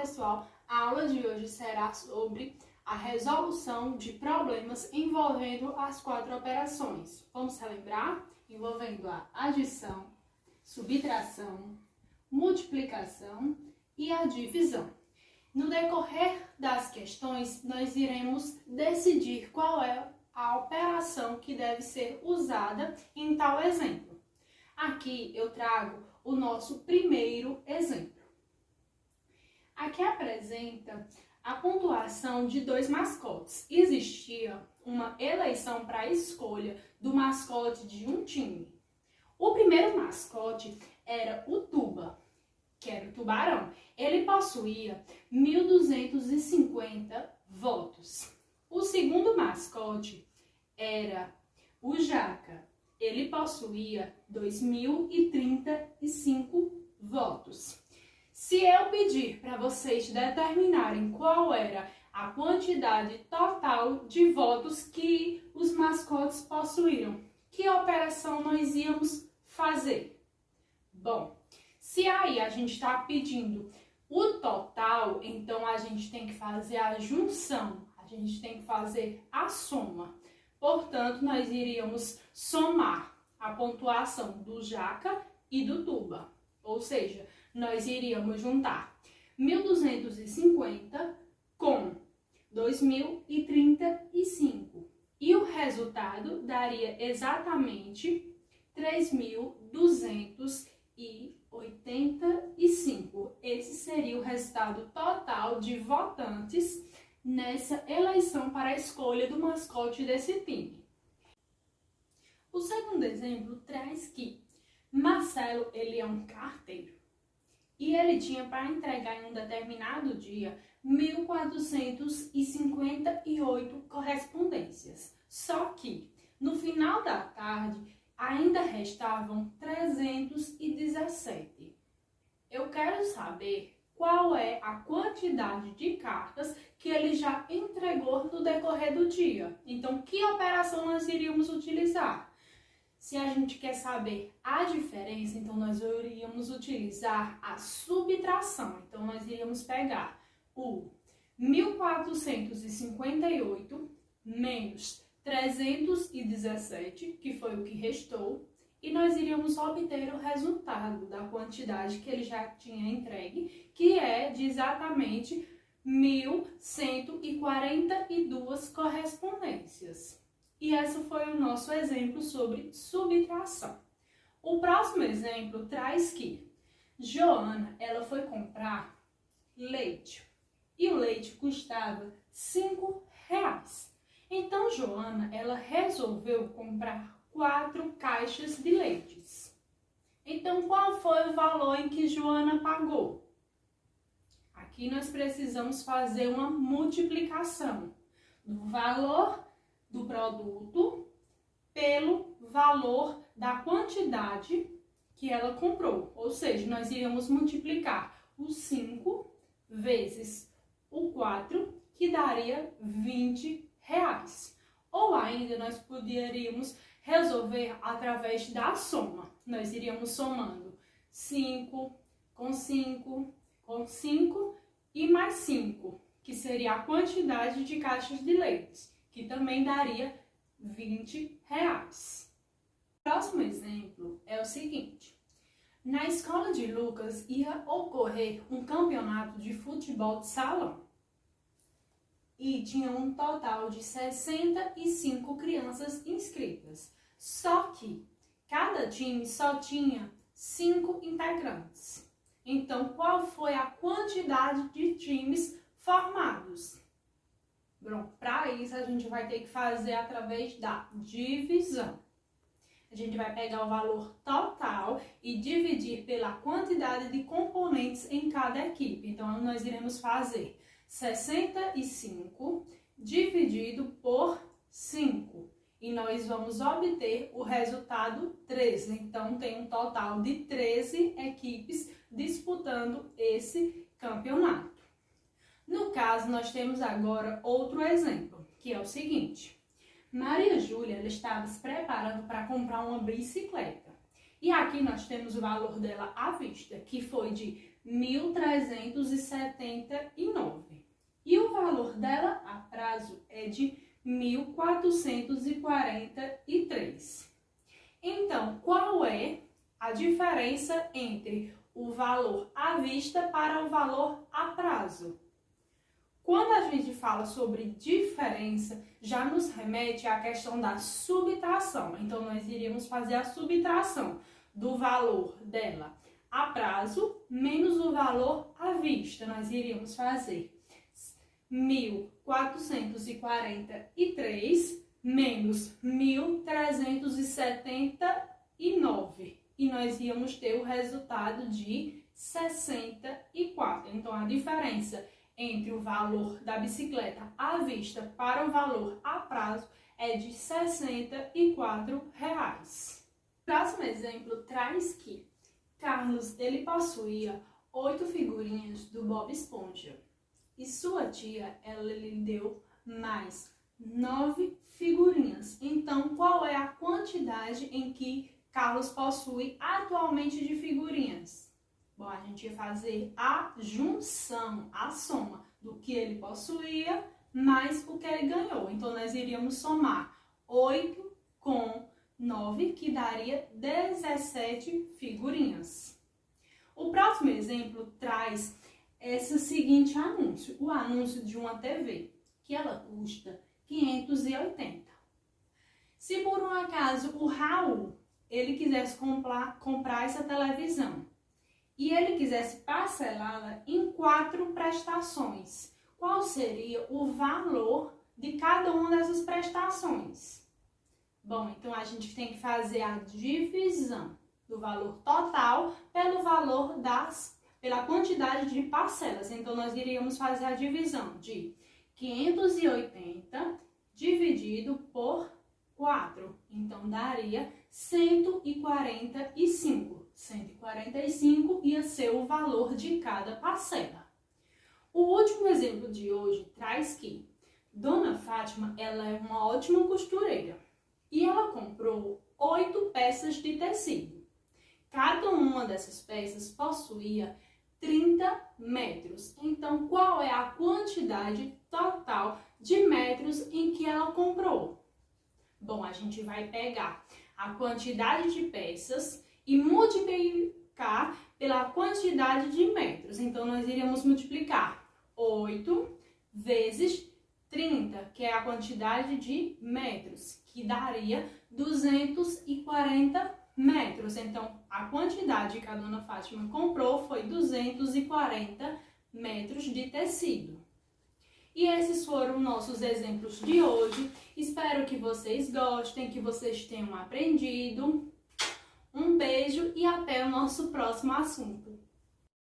pessoal, a aula de hoje será sobre a resolução de problemas envolvendo as 4 operações. Vamos relembrar? Envolvendo a adição, subtração, multiplicação e a divisão. No decorrer das questões, nós iremos decidir qual é a operação que deve ser usada em tal exemplo. Aqui eu trago o nosso primeiro exemplo. Aqui apresenta a pontuação de 2 mascotes. Existia uma eleição para a escolha do mascote de um time. O primeiro mascote era o Tuba, que era o tubarão. Ele possuía 1.250 votos. O segundo mascote era o Jaca. Ele possuía 2.035 votos. Se eu pedir para vocês determinarem qual era a quantidade total de votos que os mascotes possuíram, que operação nós íamos fazer? Bom, se aí a gente está pedindo o total, então a gente tem que fazer a junção, a gente tem que fazer a soma. Portanto, nós iríamos somar a pontuação do Jaca e do Tuba. Ou seja, nós iríamos juntar 1.250 com 2.035. E o resultado daria exatamente 3.285. Esse seria o resultado total de votantes nessa eleição para a escolha do mascote desse time. O segundo exemplo traz que Marcelo, ele é um carteiro e ele tinha para entregar em um determinado dia 1.458 correspondências. Só que no final da tarde ainda restavam 317. Eu quero saber qual é a quantidade de cartas que ele já entregou no decorrer do dia. Então, que operação nós iríamos utilizar? Se a gente quer saber a diferença, então nós iríamos utilizar a subtração. Então, nós iríamos pegar o 1.458 menos 317, que foi o que restou, e nós iríamos obter o resultado da quantidade que ele já tinha entregue, que é de exatamente 1.142 correspondências. E esse foi o nosso exemplo sobre subtração. O próximo exemplo traz que Joana, ela foi comprar leite e o leite custava R$5. Então Joana, ela resolveu comprar 4 caixas de leites. Então qual foi o valor em que Joana pagou? Aqui nós precisamos fazer uma multiplicação do valor do produto pelo valor da quantidade que ela comprou. Ou seja, nós iríamos multiplicar o 5 vezes o 4, que daria R$20. Ou ainda nós poderíamos resolver através da soma. Nós iríamos somando 5 com 5 com 5 e mais 5, que seria a quantidade de caixas de leite, que também daria R$20. O próximo exemplo é o seguinte. Na escola de Lucas ia ocorrer um campeonato de futebol de salão. E tinha um total de 65 crianças inscritas. Só que cada time só tinha 5 integrantes. Então, qual foi a quantidade de times formados? Bom, para isso a gente vai ter que fazer através da divisão. A gente vai pegar o valor total e dividir pela quantidade de componentes em cada equipe. Então, nós iremos fazer 65 dividido por 5. E nós vamos obter o resultado 13. Então, tem um total de 13 equipes disputando esse campeonato. No caso, nós temos agora outro exemplo, que é o seguinte. Maria Júlia, ela estava se preparando para comprar uma bicicleta. E aqui nós temos o valor dela à vista, que foi de 1.379. E o valor dela a prazo é de 1.443. Então, qual é a diferença entre o valor à vista para o valor a prazo? Quando a gente fala sobre diferença, já nos remete à questão da subtração. Então, nós iríamos fazer a subtração do valor dela a prazo menos o valor à vista. Nós iríamos fazer 1.443 menos 1.379. E nós íamos ter o resultado de 64. Então, a diferença entre o valor da bicicleta à vista para o valor a prazo é de R$ 64. O próximo exemplo traz que Carlos ele possuía 8 figurinhas do Bob Esponja e sua tia ela lhe deu mais 9 figurinhas. Então, qual é a quantidade em que Carlos possui atualmente de figurinhas? Bom, a gente ia fazer a junção, a soma do que ele possuía mais o que ele ganhou. Então, nós iríamos somar 8 com 9, que daria 17 figurinhas. O próximo exemplo traz esse seguinte anúncio. O anúncio de uma TV, que ela custa 580. Se por um acaso o Raul ele quisesse comprar essa televisão, e ele quisesse parcelá-la em 4 prestações, qual seria o valor de cada uma dessas prestações? Bom, então a gente tem que fazer a divisão do valor total pela quantidade de parcelas. Então, nós iríamos fazer a divisão de 580 dividido por 4. Então, daria 145. 145 ia ser o valor de cada parcela. O último exemplo de hoje traz que Dona Fátima ela é uma ótima costureira e ela comprou 8 peças de tecido. Cada uma dessas peças possuía 30 metros. Então, qual é a quantidade total de metros em que ela comprou? Bom, a gente vai pegar a quantidade de peças e multiplicar pela quantidade de metros. Então, nós iríamos multiplicar 8 vezes 30, que é a quantidade de metros, que daria 240 metros. Então, a quantidade que a Dona Fátima comprou foi 240 metros de tecido. E esses foram nossos exemplos de hoje. Espero que vocês gostem, que vocês tenham aprendido. Um beijo e até o nosso próximo assunto.